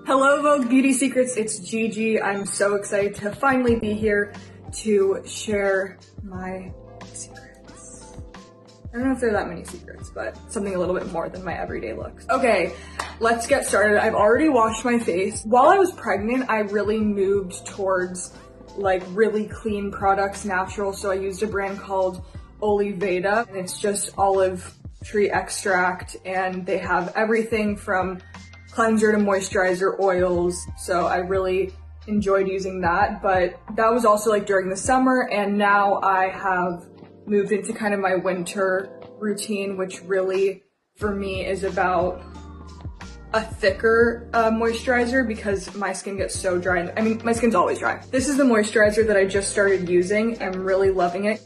Hello Vogue Beauty Secrets, it's Gigi. I'm so excited to finally be here to share my secrets. I don't know if there are that many secrets, but something a little bit more than my everyday looks. Okay, let's get started. I've already washed my face. While I was pregnant, I really moved towards like really clean products, natural. So I used a brand called Oliveda, and it's just olive tree extract, and they have everything from cleanser to moisturizer, oils. So I really enjoyed using that, but that was also like during the summer, and now I have moved into kind of my winter routine, which really for me is about a thicker moisturizer because my skin gets so dry. I mean, my skin's always dry. This is the moisturizer that I just started using. I'm really loving it.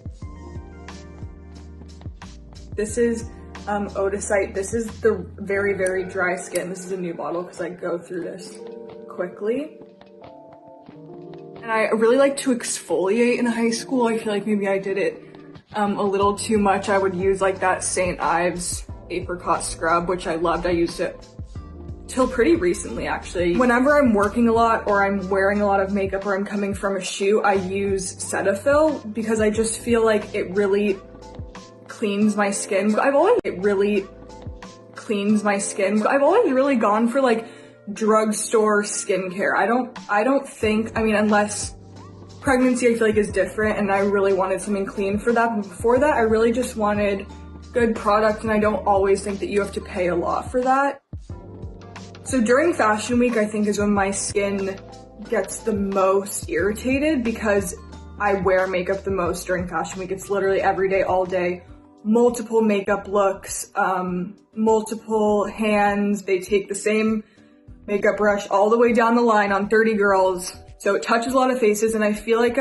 This is Odysite. This is the very, very dry skin. This is a new bottle because I go through this quickly. And I really like to exfoliate in high school. I feel like maybe I did it a little too much. I would use like that St. Ives apricot scrub, which I loved. I used it till pretty recently actually. Whenever I'm working a lot or I'm wearing a lot of makeup or I'm coming from a shoot, I use Cetaphil because I just feel like it really cleans my skin. I've always really gone for like drugstore skincare. I don't think, I mean, unless pregnancy I feel like is different and I really wanted something clean for that. But before that, I really just wanted good product, and I don't always think that you have to pay a lot for that. So during Fashion Week, I think is when my skin gets the most irritated because I wear makeup the most during Fashion Week. It's literally every day, all day. Multiple makeup looks, multiple hands. They take the same makeup brush all the way down the line on 30 girls. So it touches a lot of faces, and I feel like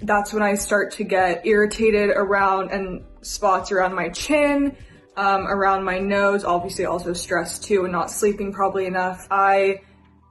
that's when I start to get irritated around and spots around my chin, around my nose, obviously also stress too and not sleeping probably enough. I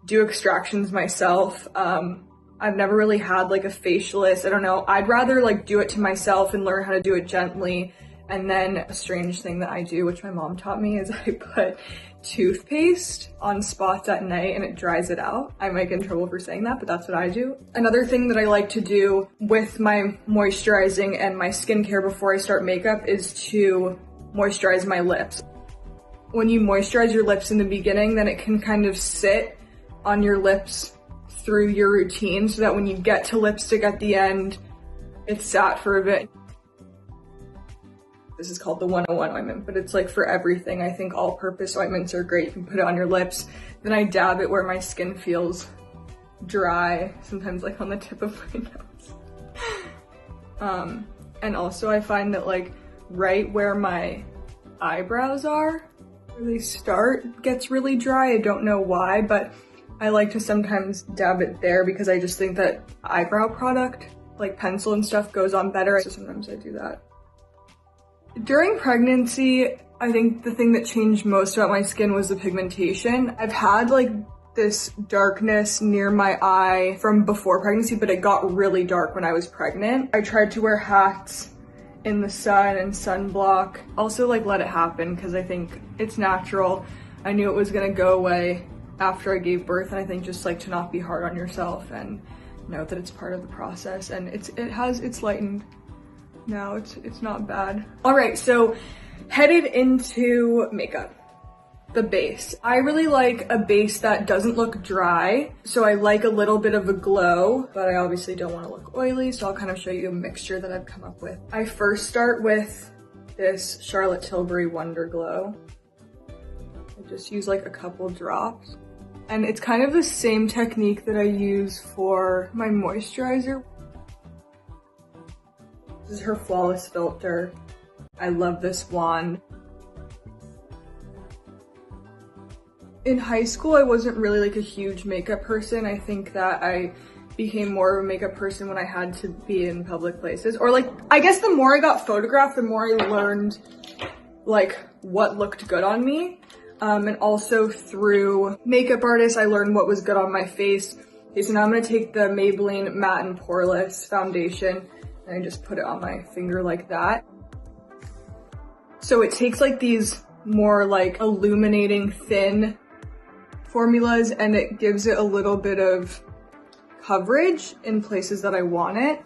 do extractions myself. I've never really had like a facialist. I don't know. I'd rather like do it to myself and learn how to do it gently. And then a strange thing that I do, which my mom taught me, is I put toothpaste on spots at night and it dries it out. I might get in trouble for saying that, but that's what I do. Another thing that I like to do with my moisturizing and my skincare before I start makeup is to moisturize my lips. When you moisturize your lips in the beginning, then it can kind of sit on your lips through your routine so that when you get to lipstick at the end, it's sat for a bit. This is called the 101 ointment, but it's like for everything. I think all-purpose ointments are great. You can put it on your lips. Then I dab it where my skin feels dry, sometimes like on the tip of my nose. And also I find that like right where my eyebrows are, where they start, gets really dry. I don't know why, but I like to sometimes dab it there because I just think that eyebrow product, like pencil and stuff, goes on better. So sometimes I do that. During pregnancy, I think the thing that changed most about my skin was the pigmentation. I've had like this darkness near my eye from before pregnancy, but it got really dark when I was pregnant. I tried to wear hats in the sun and sunblock. Also like let it happen because I think it's natural. I knew it was gonna go away after I gave birth, and I think just like to not be hard on yourself and know that it's part of the process, and it's lightened. No, it's not bad. All right, so headed into makeup. The base. I really like a base that doesn't look dry. So I like a little bit of a glow, but I obviously don't want to look oily. So I'll kind of show you a mixture that I've come up with. I first start with this Charlotte Tilbury Wonder Glow. I just use like a couple drops. And it's kind of the same technique that I use for my moisturizer. This is her Flawless Filter. I love this wand. In high school, I wasn't really like a huge makeup person. I think that I became more of a makeup person when I had to be in public places. Or like, I guess the more I got photographed, the more I learned like what looked good on me. And also through makeup artists, I learned what was good on my face. Okay, so now I'm gonna take the Maybelline Matte and Poreless foundation and I just put it on my finger like that. So it takes like these more like illuminating thin formulas and it gives it a little bit of coverage in places that I want it.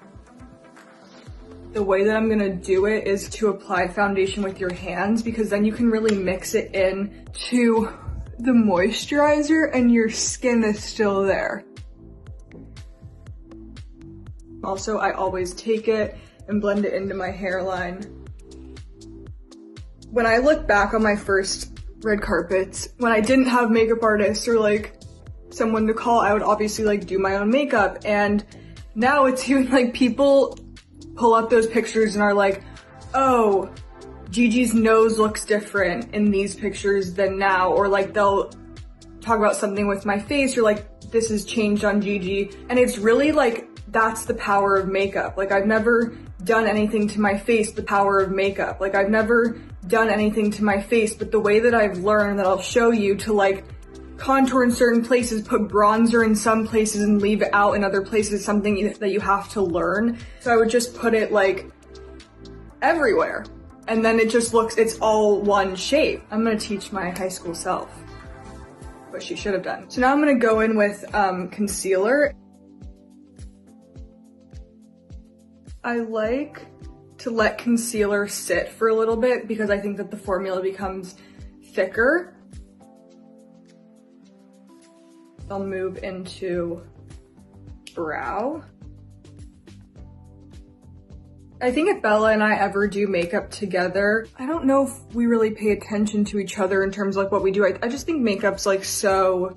The way that I'm gonna do it is to apply foundation with your hands, because then you can really mix it in to the moisturizer and your skin is still there. Also, I always take it and blend it into my hairline. When I look back on my first red carpets, when I didn't have makeup artists or like someone to call, I would obviously like do my own makeup. And now it's even like people pull up those pictures and are like, oh, Gigi's nose looks different in these pictures than now. Or like they'll talk about something with my face or like, this has changed on Gigi. And it's really like, that's the power of makeup. Like I've never done anything to my face, the power of makeup. Like I've never done anything to my face, but the way that I've learned that I'll show you to like contour in certain places, put bronzer in some places and leave it out in other places, something that you have to learn. So I would just put it like everywhere. And then it just looks, it's all one shape. I'm gonna teach my high school self what she should have done. So now I'm gonna go in with concealer. I like to let concealer sit for a little bit because I think that the formula becomes thicker. I'll move into brow. I think if Bella and I ever do makeup together, I don't know if we really pay attention to each other in terms of like what we do. I just think makeup's like so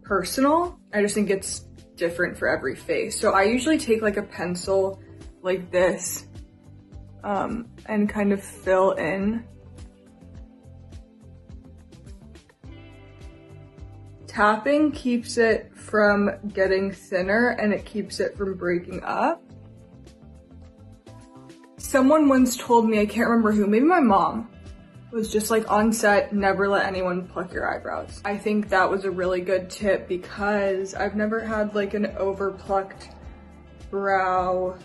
personal. I just think it's different for every face. So I usually take like a pencil like this and kind of fill in. Tapping keeps it from getting thinner and it keeps it from breaking up. Someone once told me, I can't remember who, maybe my mom, was just like on set, never let anyone pluck your eyebrows. I think that was a really good tip because I've never had like an over plucked brow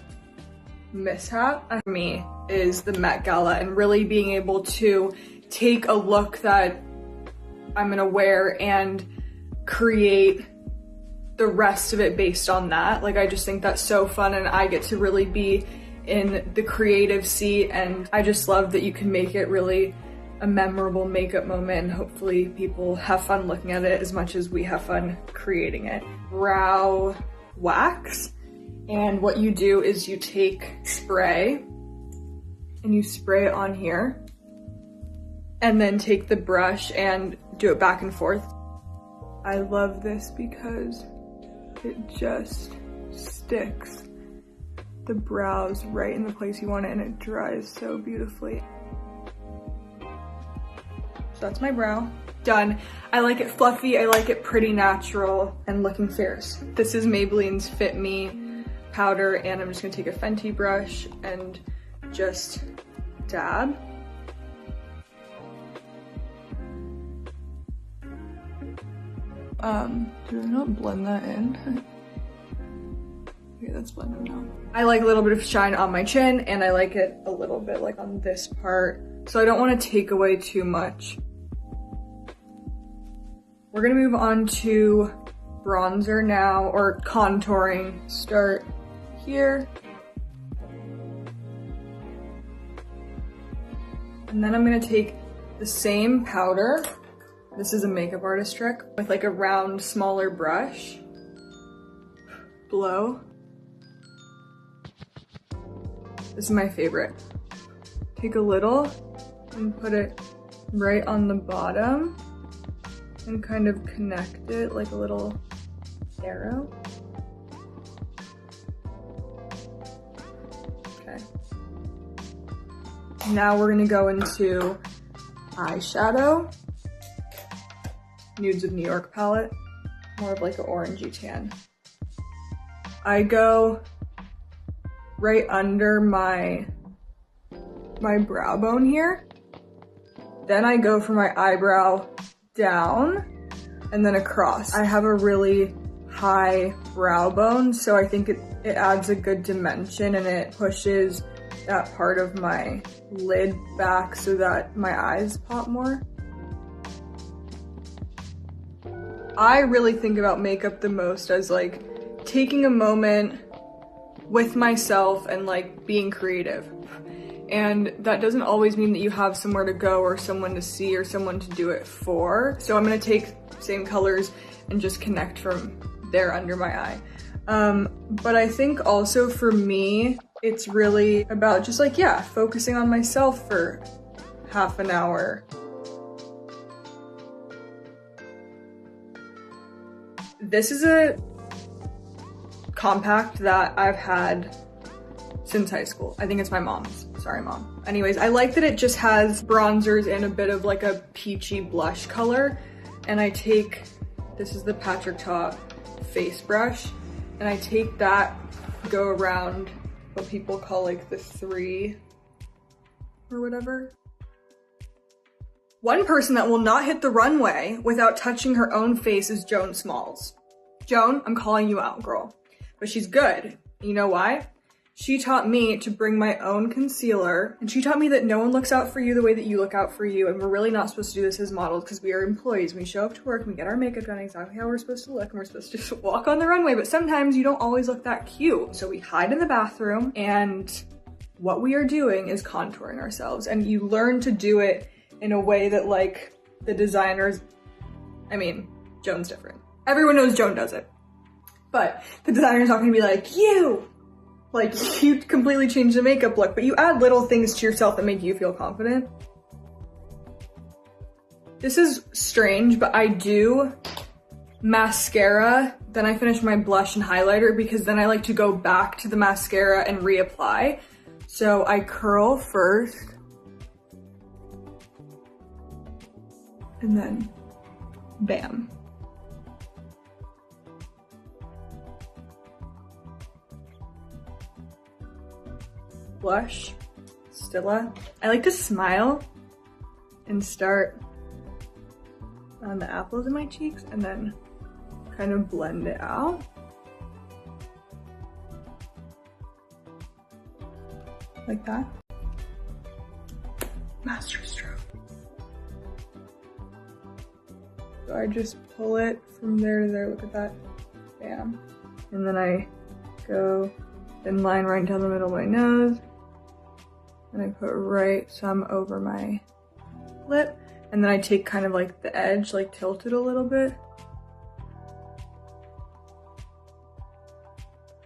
mishap. For me is the Met Gala and really being able to take a look that I'm gonna wear and create the rest of it based on that. Like I just think that's so fun and I get to really be in the creative seat, and I just love that you can make it really a memorable makeup moment and hopefully people have fun looking at it as much as we have fun creating it. Brow wax, and what you do is you take spray and you spray it on here and then take the brush and do it back and forth. I love this because it just sticks the brows right in the place you want it and it dries so beautifully. So that's my brow. Done. I like it fluffy, I like it pretty natural and looking fierce. This is Maybelline's Fit Me powder and I'm just gonna take a Fenty brush and just dab. Do I not blend that in? Okay, that's blended now. I like a little bit of shine on my chin and I like it a little bit like on this part. So I don't want to take away too much. We're gonna move on to bronzer now, or contouring. Start here. And then I'm gonna take the same powder. This is a makeup artist trick with like a round, smaller brush. Blow. This is my favorite. Take a little and put it right on the bottom and kind of connect it like a little arrow. Okay. Now we're gonna go into eyeshadow. Nudes of New York palette, more of like an orangey tan. I go right under my brow bone here. Then I go from my eyebrow down and then across. I have a really high brow bone, so I think it adds a good dimension and it pushes that part of my lid back so that my eyes pop more. I really think about makeup the most as like taking a moment with myself and like being creative. And that doesn't always mean that you have somewhere to go or someone to see or someone to do it for. So I'm gonna take same colors and just connect from there under my eye. But I think also for me, it's really about just like, yeah, focusing on myself for half an hour. This is a compact that I've had since high school. I think it's my mom's. Sorry, Mom. Anyways, I like that it just has bronzers and a bit of like a peachy blush color. And I take, this is the Patrick Ta face brush, and I take that, go around what people call like the 3 or whatever. One person that will not hit the runway without touching her own face is Joan Smalls. Joan, I'm calling you out, girl. But she's good. You know why? She taught me to bring my own concealer, and she taught me that no one looks out for you the way that you look out for you, and we're really not supposed to do this as models because we are employees. We show up to work and we get our makeup done exactly how we're supposed to look, and we're supposed to just walk on the runway, but sometimes you don't always look that cute. So we hide in the bathroom, and what we are doing is contouring ourselves, and you learn to do it in a way that like the designers, I mean, Joan's different. Everyone knows Joan does it, but the designer's not gonna be like, you completely change the makeup look, but you add little things to yourself that make you feel confident. This is strange, but I do mascara, then I finish my blush and highlighter because then I like to go back to the mascara and reapply. So I curl first, and then bam. Blush, Stila. I like to smile and start on the apples of my cheeks and then kind of blend it out. Like that. Master stroke. So I just pull it from there to there, look at that, bam. And then I go thin line right down the middle of my nose. And I put right some over my lip. And then I take kind of like the edge, like tilt it a little bit.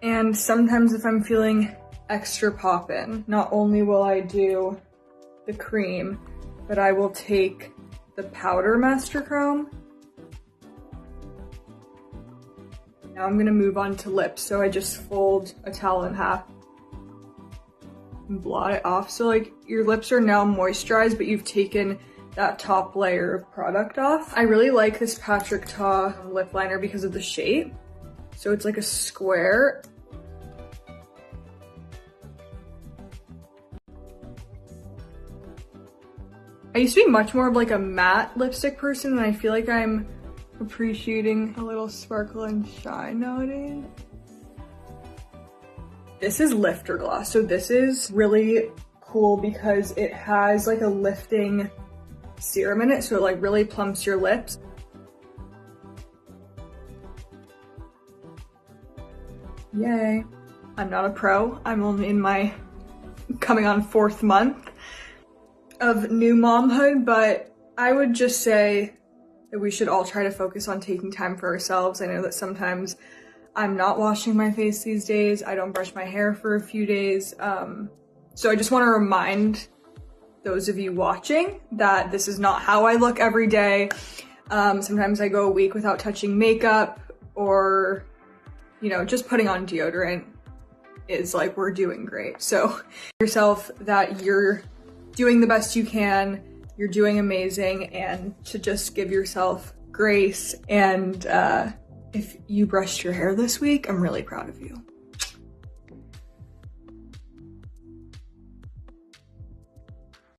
And sometimes if I'm feeling extra poppin', not only will I do the cream, but I will take the powder Master Chrome. Now I'm gonna move on to lips. So I just fold a towel in half and blot it off. So like your lips are now moisturized, but you've taken that top layer of product off. I really like this Patrick Ta lip liner because of the shape. So it's like a square. I used to be much more of like a matte lipstick person, and I feel like I'm appreciating a little sparkle and shine nowadays. This is Lifter Gloss. So this is really cool because it has like a lifting serum in it, so it like really plumps your lips. Yay. I'm not a pro. I'm only in my coming on 4th month of new momhood, but I would just say that we should all try to focus on taking time for ourselves. I know that sometimes I'm not washing my face these days. I don't brush my hair for a few days. So I just want to remind those of you watching that this is not how I look every day. Sometimes I go a week without touching makeup, or, you know, just putting on deodorant is like, we're doing great. So yourself that you're doing the best you can, you're doing amazing, and to just give yourself grace. And if you brushed your hair this week, I'm really proud of you.